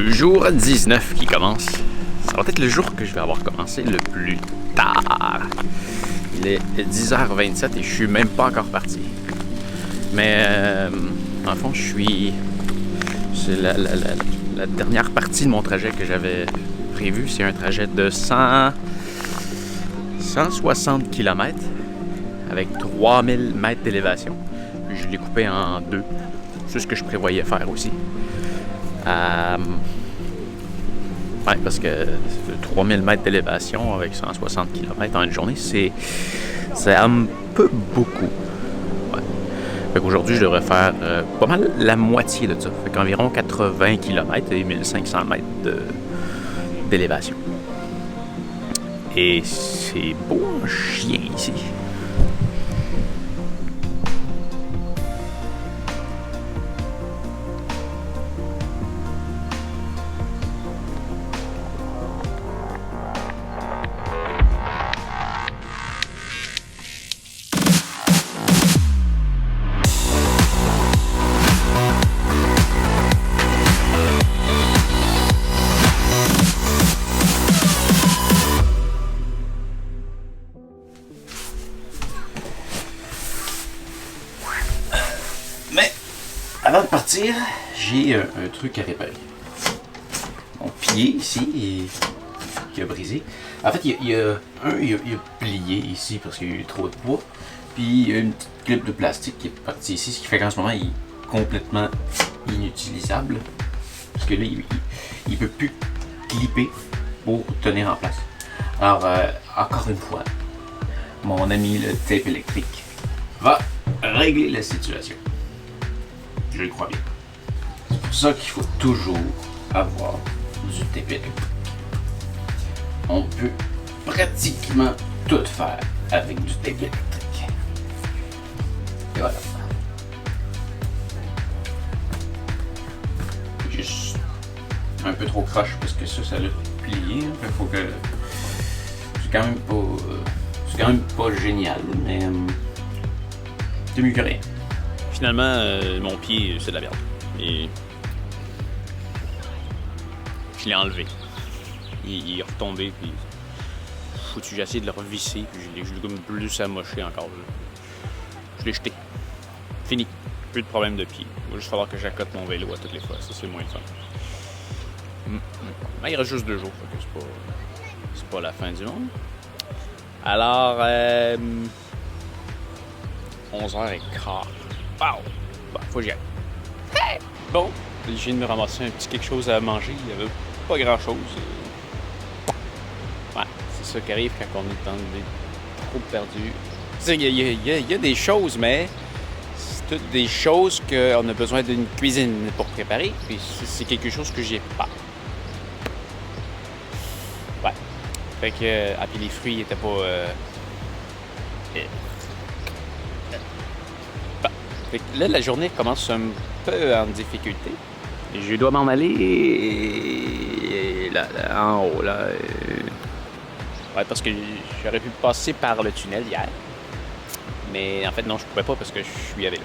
Jour 19 qui commence. Ça va être le jour que je vais avoir commencé le plus tard. Il est 10h27 et je suis même pas encore parti. Mais en fond, c'est la dernière partie de mon trajet que j'avais prévu. C'est un trajet de 160 km avec 3000 mètres d'élévation. Puis je l'ai coupé en deux. C'est ce que je prévoyais faire aussi. Ouais, parce que 3000 mètres d'élévation avec 160 km en une journée, c'est un peu beaucoup. Ouais. Fait qu'aujourd'hui, je devrais faire pas mal la moitié de ça. Fait qu'environ 80 km et 1500 mètres d'élévation. Et c'est beau un chien ici. Mais avant de partir, j'ai un truc à réparer. Mon pied ici qui a brisé. En fait, il y a plié ici parce qu'il y a eu trop de poids. Puis il y a une petite clip de plastique qui est partie ici, ce qui fait qu'en ce moment il est complètement inutilisable. Parce que là, il peut plus clipper pour tenir en place. Alors, encore une fois, mon ami le tape électrique va régler la situation. Je le crois bien. C'est pour ça qu'il faut toujours avoir du tape électrique. On peut pratiquement tout faire avec du tape électrique. Et voilà. Juste un peu trop croche parce que ça l'a plié. Il faut que... C'est quand même pas génial, mais c'est mieux que rien. Finalement, mon pied, c'est de la merde. Et je l'ai enlevé. Il est retombé, puis foutu, j'ai essayé de le revisser, puis je l'ai comme plus amoché encore. Je l'ai jeté. Fini. Plus de problème de pied. Il va juste falloir que j'accote mon vélo à toutes les fois. Ça, c'est moins fun. Mais il reste juste 2 jours, fait que c'est pas la fin du monde. Alors, 11h15. Wow! Bon, faut que j'y aille. Hey! Bon, je viens de me ramasser un petit quelque chose à manger. Il n'y avait pas grand-chose. Ouais, c'est ça qui arrive quand on est dans des trop perdus. Il y a des choses, mais c'est toutes des choses qu'on a besoin d'une cuisine pour préparer. Puis c'est quelque chose que j'ai pas. Ouais. Fait que... Ah, puis les fruits n'étaient pas... Fait que là, la journée commence un peu en difficulté. Et je dois m'en aller là, en haut, là. Ouais, parce que j'aurais pu passer par le tunnel hier. Mais en fait, non, je pouvais pas parce que je suis à vélo.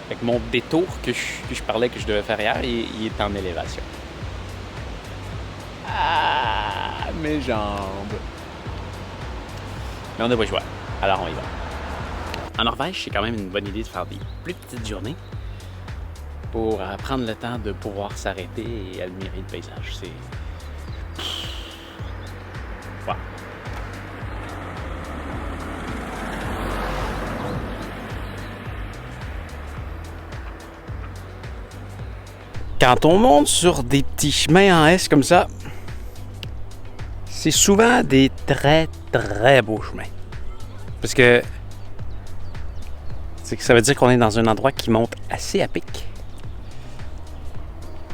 Fait que mon détour que je parlais que je devais faire hier, il est en élévation. Ah, mes jambes. Mais on n'a pas le choix. Alors, on y va. En Norvège, c'est quand même une bonne idée de faire des plus petites journées pour prendre le temps de pouvoir s'arrêter et admirer le paysage. C'est... Wow. Quand on monte sur des petits chemins en S comme ça, c'est souvent des très très beaux chemins. Parce que ça veut dire qu'on est dans un endroit qui monte assez à pic.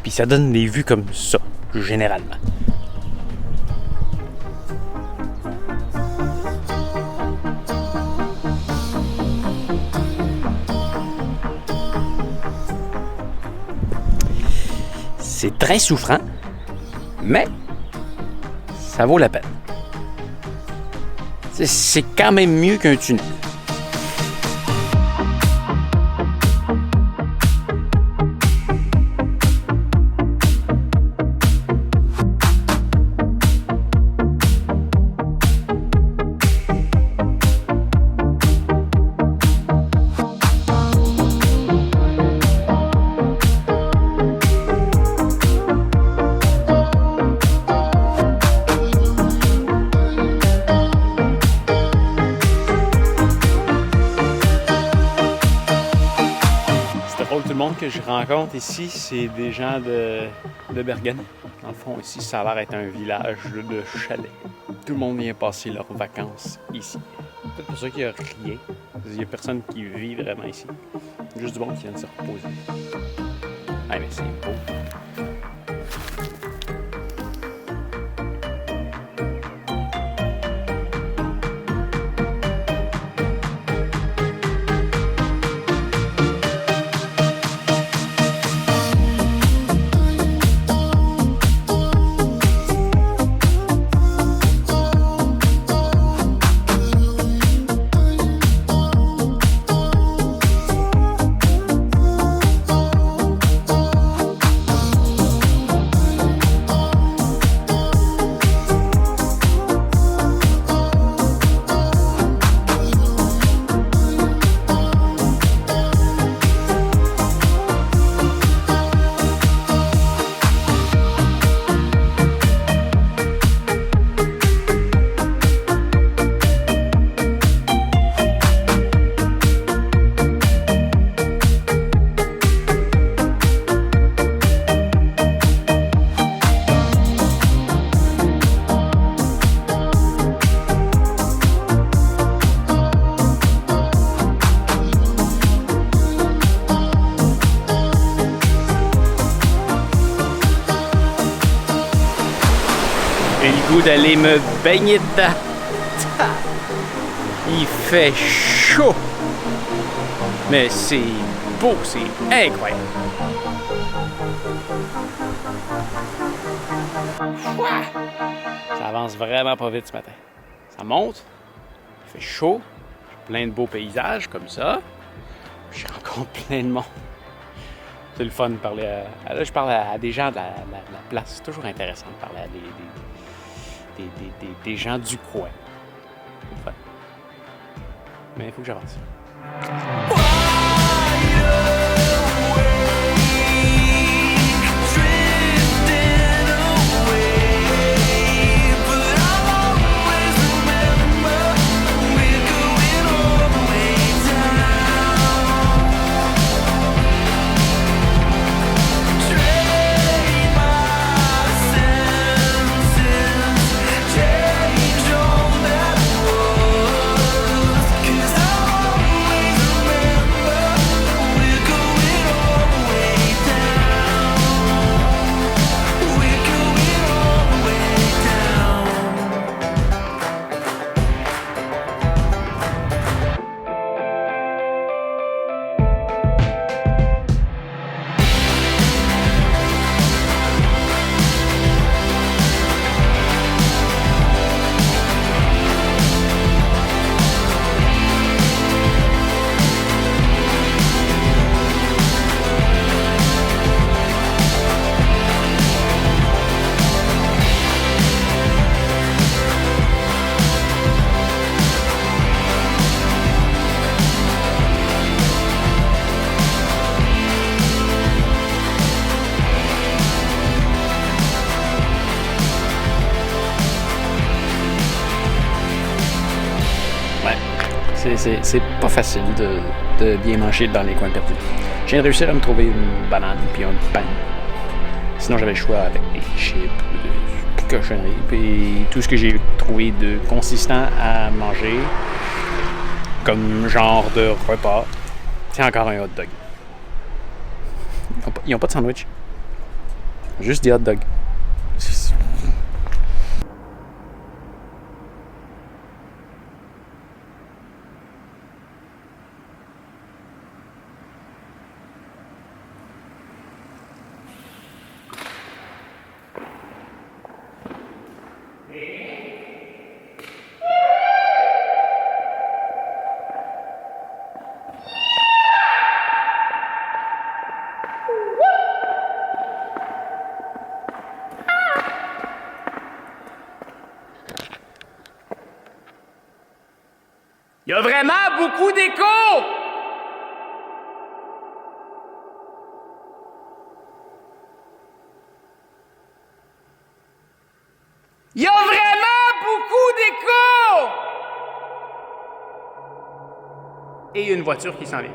Puis ça donne des vues comme ça, généralement. C'est très souffrant, mais ça vaut la peine. C'est quand même mieux qu'un tunnel. je rencontre ici, c'est des gens de Bergen. Dans le fond, ici, ça a l'air d'être un village de chalets. Tout le monde vient passer leurs vacances ici. Peut-être pour ça qu'il n'y a rien. Il n'y a personne qui vit vraiment ici. Juste du monde qui vient de se reposer. Ah, mais c'est beau. J'ai le goût d'aller me baigner dedans. Il fait chaud. Mais c'est beau, c'est incroyable. Ça avance vraiment pas vite ce matin. Ça monte, il fait chaud, plein de beaux paysages comme ça. Je rencontre plein de monde. C'est le fun de parler à... Là, je parle à des gens de la place. C'est toujours intéressant de parler à des gens du coin. C'est le fun. Mais il faut que j'avance. C'est pas facile de bien manger dans les coins perdus. Je viens de réussir à me trouver une banane puis un pain. Sinon, j'avais le choix avec des chips, des cochonneries, puis tout ce que j'ai trouvé de consistant à manger, comme genre de repas, c'est encore un hot dog. Ils ont pas de sandwich. Juste des hot dogs. Il y a vraiment beaucoup d'écho! Il y a vraiment beaucoup d'écho! Et une voiture qui s'en vient.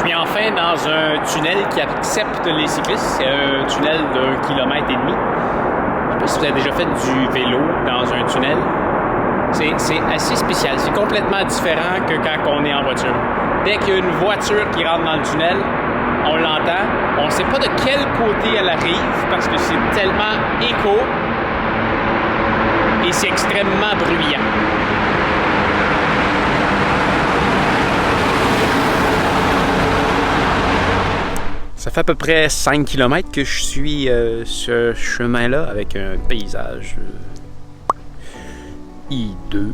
Je suis enfin dans un tunnel qui accepte les cyclistes. C'est un tunnel d'1,5 km. Je sais pas si vous avez déjà fait du vélo dans un tunnel. C'est assez spécial. C'est complètement différent que quand on est en voiture. Dès qu'il y a une voiture qui rentre dans le tunnel, on l'entend. On ne sait pas de quel côté elle arrive parce que c'est tellement écho et c'est extrêmement bruyant. Ça fait à peu près 5 km que je suis ce chemin-là avec un paysage hideux.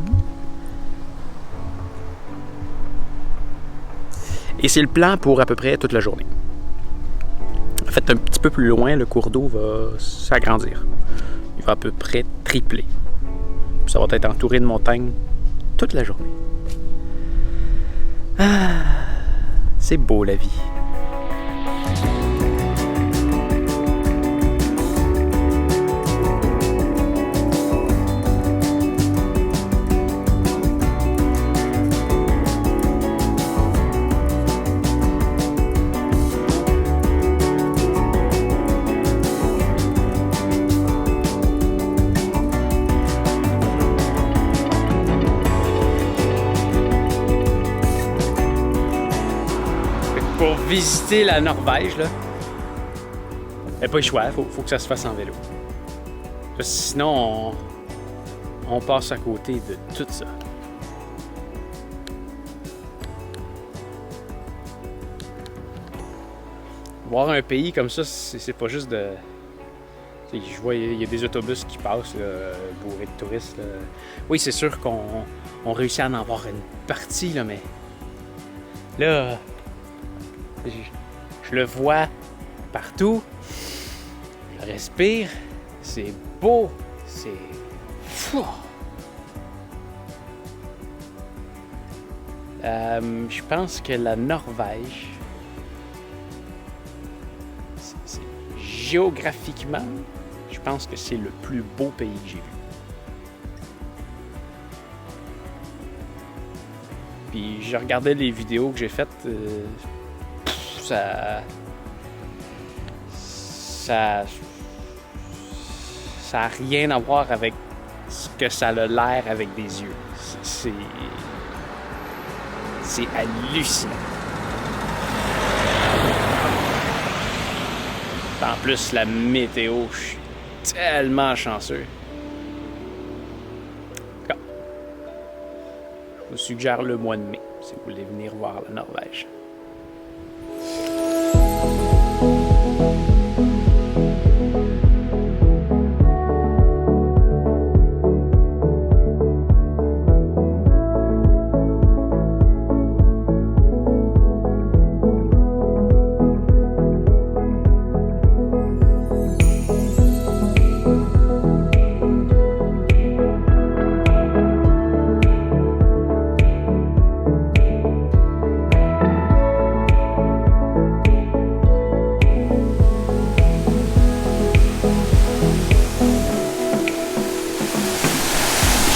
Et c'est le plan pour à peu près toute la journée. En fait, un petit peu plus loin, le cours d'eau va s'agrandir. Il va à peu près tripler. Puis ça va être entouré de montagnes toute la journée. Ah, c'est beau la vie. Pour visiter la Norvège, là, il n'y a pas le choix, il faut que ça se fasse en vélo. Parce que sinon, on passe à côté de tout ça. Voir un pays comme ça, c'est pas juste de... Je vois, il y a des autobus qui passent là, bourrés de touristes. Là. Oui, c'est sûr qu'on réussit à en avoir une partie, là, mais là... Je le vois partout, je le respire, c'est beau, c'est fou. Je pense que la Norvège, géographiquement, je pense que c'est le plus beau pays que j'ai vu. Puis je regardais les vidéos que j'ai faites. Ça a rien à voir avec ce que ça a l'air avec des yeux. C'est hallucinant. En plus, la météo, je suis tellement chanceux. Je vous suggère le mois de mai si vous voulez venir voir la Norvège.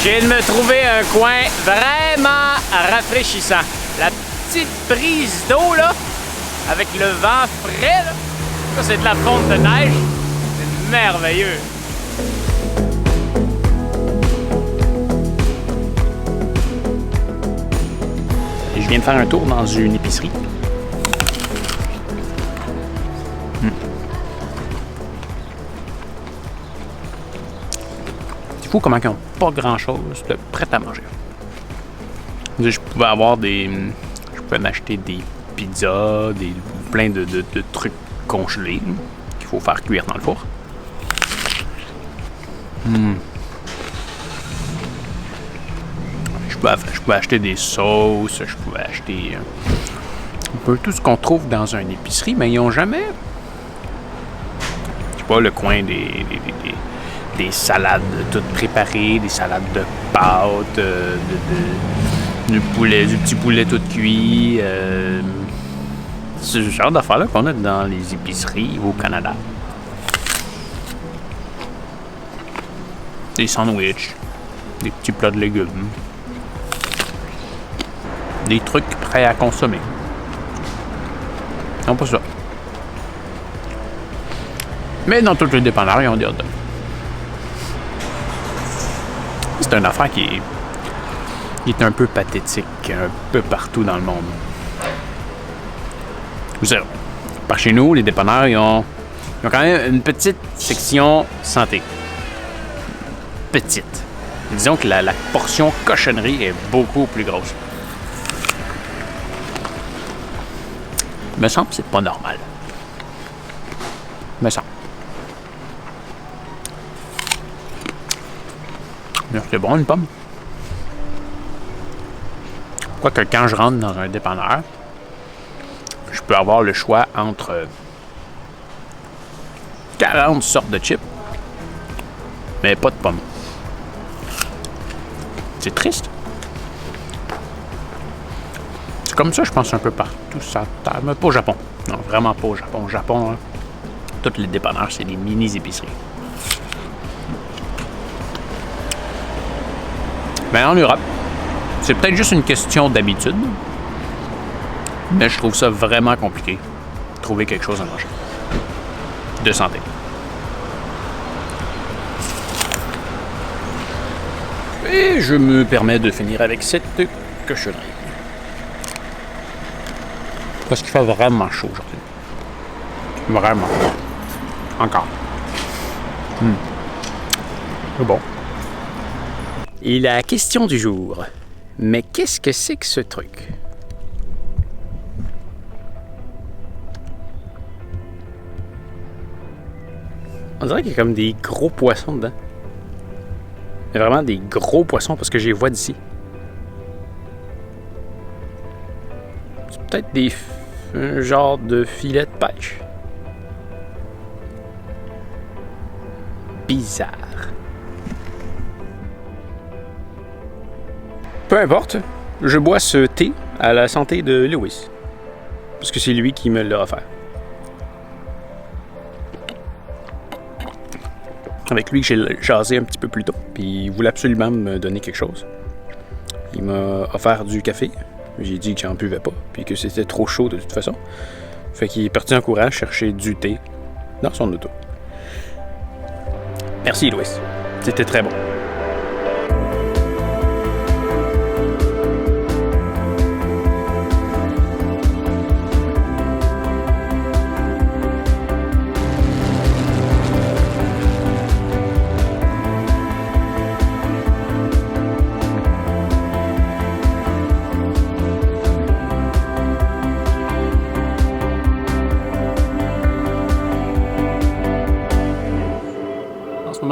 Je viens de me trouver un coin vraiment rafraîchissant. La petite brise d'eau, là, avec le vent frais, là. Ça, c'est de la fonte de neige. C'est merveilleux. Et je viens de faire un tour dans une épicerie. C'est fou comment ils n'ont pas grand-chose de prêt à manger. Je pouvais avoir des... Je pouvais m'acheter des pizzas, plein de trucs congelés qu'il faut faire cuire dans le four. Je pouvais acheter des sauces, je pouvais acheter un peu tout ce qu'on trouve dans une épicerie, mais ils n'ont jamais... Je sais pas, le coin des salades toutes préparées, des salades de pâtes, du petit poulet tout cuit. C'est le genre d'affaires-là qu'on a dans les épiceries au Canada. Des sandwichs, des petits plats de légumes, des trucs prêts à consommer. Non, pas ça. Mais dans tous les dépanneurs, ils ont des hot dogs. C'est une affaire qui est un peu pathétique un peu partout dans le monde. Vous savez, par chez nous, les dépanneurs, ils ont quand même une petite section santé. Petite. Disons que la portion cochonnerie est beaucoup plus grosse. Me semble que c'est pas normal. Me semble. C'est bon, une pomme. Quoique quand je rentre dans un dépanneur, je peux avoir le choix entre 40 sortes de chips, mais pas de pommes. C'est triste. C'est comme ça, je pense, un peu partout ça, mais pas au Japon. Non, vraiment pas au Japon. Au Japon, hein, tous les dépanneurs, c'est des mini-épiceries. Mais en Europe, c'est peut-être juste une question d'habitude, mais je trouve ça vraiment compliqué de trouver quelque chose à manger. De santé. Et je me permets de finir avec cette cochonnerie. Parce qu'il fait vraiment chaud aujourd'hui. Vraiment. Encore. C'est bon. Et la question du jour. Mais qu'est-ce que c'est que ce truc? On dirait qu'il y a comme des gros poissons dedans. Il y a vraiment des gros poissons parce que je les vois d'ici. C'est peut-être un genre de filet de pêche. Bizarre. Peu importe, je bois ce thé à la santé de Lewis. Parce que c'est lui qui me l'a offert. Avec lui que j'ai jasé un petit peu plus tôt. Puis il voulait absolument me donner quelque chose. Il m'a offert du café. J'ai dit que j'en buvais pas. Puis que c'était trop chaud de toute façon. Fait qu'il est parti en courant chercher du thé dans son auto. Merci Louis. C'était très bon.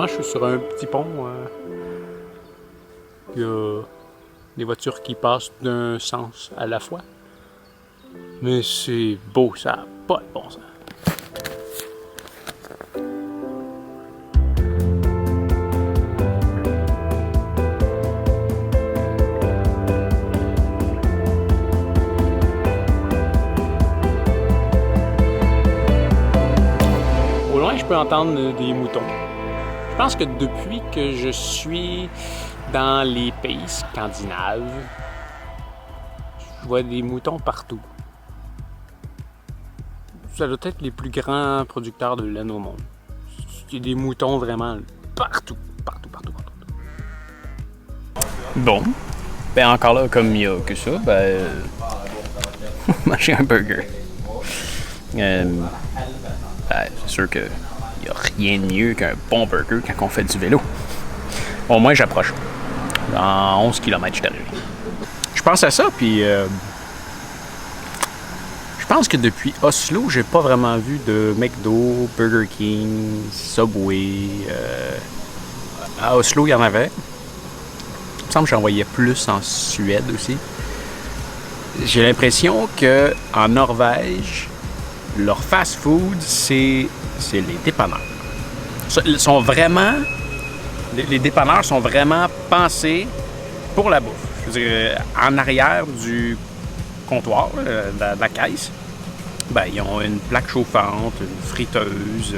Je suis sur un petit pont. Il y a des voitures qui passent d'un sens à la fois. Mais c'est beau, ça n'a pas de bon sens. Au loin, je peux entendre des moutons. Je pense que depuis que je suis dans les pays scandinaves, je vois des moutons partout. Ça doit être les plus grands producteurs de laine au monde. Il y a des moutons vraiment partout. Bon, ben encore là, comme il n'y a que ça, manger un burger. C'est sûr que il n'y a rien de mieux qu'un bon burger quand on fait du vélo. Au moins, j'approche. Dans 11 km, je suis arrivé. Je pense à ça, puis je pense que depuis Oslo, j'ai pas vraiment vu de McDo, Burger King, Subway. À Oslo, il y en avait. Il me semble que j'en voyais plus en Suède aussi. J'ai l'impression qu'en Norvège, leur fast-food, c'est les dépanneurs. Les dépanneurs sont vraiment pensés pour la bouffe. Je veux dire, en arrière du comptoir, de la caisse, ils ont une plaque chauffante, une friteuse,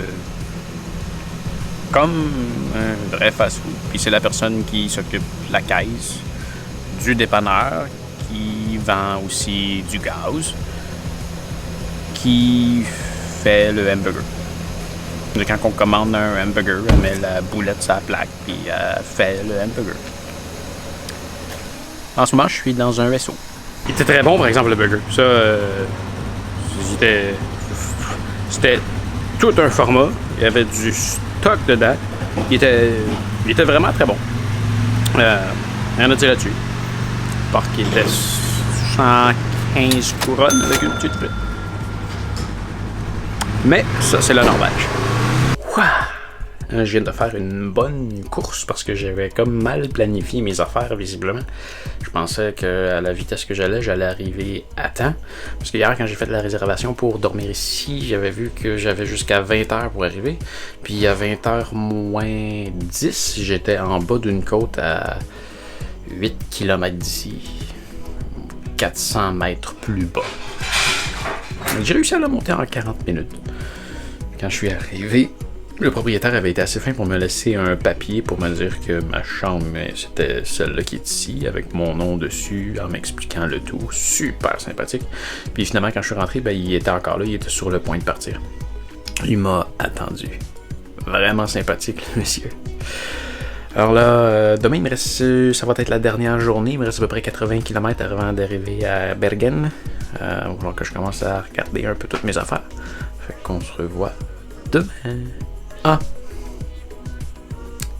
comme un vrai fast-food. Puis c'est la personne qui s'occupe de la caisse, du dépanneur, qui vend aussi du gaz, qui fait le hamburger. Quand on commande un hamburger, elle met la boulette sur la plaque, puis elle fait le hamburger. En ce moment, je suis dans un SO. Il était très bon, par exemple, le burger. Ça, c'était tout un format. Il y avait du stock dedans. Il était vraiment très bon. Rien à dire là-dessus. Parce qu'il était 115 couronnes avec une petite frite. Mais ça, c'est le Norvège. Je viens de faire une bonne course parce que j'avais comme mal planifié mes affaires, visiblement. Je pensais qu'à la vitesse que j'allais arriver à temps. Parce que hier, quand j'ai fait la réservation pour dormir ici, j'avais vu que j'avais jusqu'à 20h pour arriver. Puis à 20h moins 10, j'étais en bas d'une côte à 8 km d'ici. 400 mètres plus bas. J'ai réussi à la monter en 40 minutes. Quand je suis arrivé, le propriétaire avait été assez fin pour me laisser un papier pour me dire que ma chambre, c'était celle-là qui est ici, avec mon nom dessus, en m'expliquant le tout. Super sympathique. Puis finalement, quand je suis rentré, il était encore là, il était sur le point de partir. Il m'a attendu. Vraiment sympathique, le monsieur. Alors là, demain, ça va être la dernière journée. Il me reste à peu près 80 km avant d'arriver à Bergen. Il va falloir que je commence à regarder un peu toutes mes affaires. Fait qu'on se revoit demain. Ah!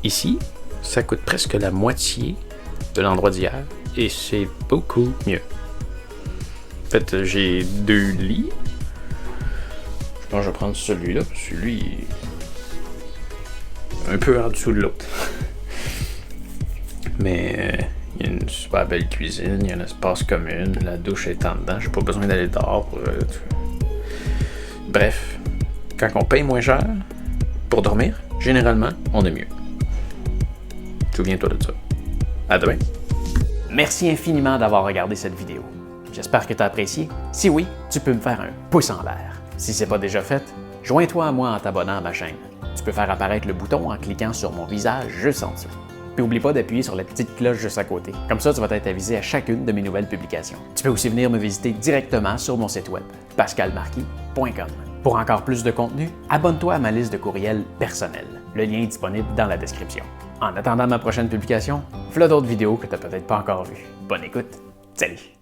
Ici, ça coûte presque la moitié de l'endroit d'hier. Et c'est beaucoup mieux. En fait, j'ai 2 lits. Je pense que je vais prendre celui-là, parce que lui, il est un peu en dessous de l'autre. Mais il y a une super belle cuisine, il y a un espace commun, la douche est en dedans, j'ai pas besoin d'aller dehors pour... Bref, quand on paye moins cher pour dormir, généralement, on est mieux. Souviens-toi de ça. À demain. Merci infiniment d'avoir regardé cette vidéo. J'espère que tu as apprécié. Si oui, tu peux me faire un pouce en l'air. Si c'est pas déjà fait, joins-toi à moi en t'abonnant à ma chaîne. Tu peux faire apparaître le bouton en cliquant sur mon visage juste en dessous. Puis n'oublie pas d'appuyer sur la petite cloche juste à côté. Comme ça, tu vas être avisé à chacune de mes nouvelles publications. Tu peux aussi venir me visiter directement sur mon site web, pascalmarquis.com. Pour encore plus de contenu, abonne-toi à ma liste de courriels personnels. Le lien est disponible dans la description. En attendant ma prochaine publication, voilà d'autres vidéos que tu n'as peut-être pas encore vues. Bonne écoute, salut!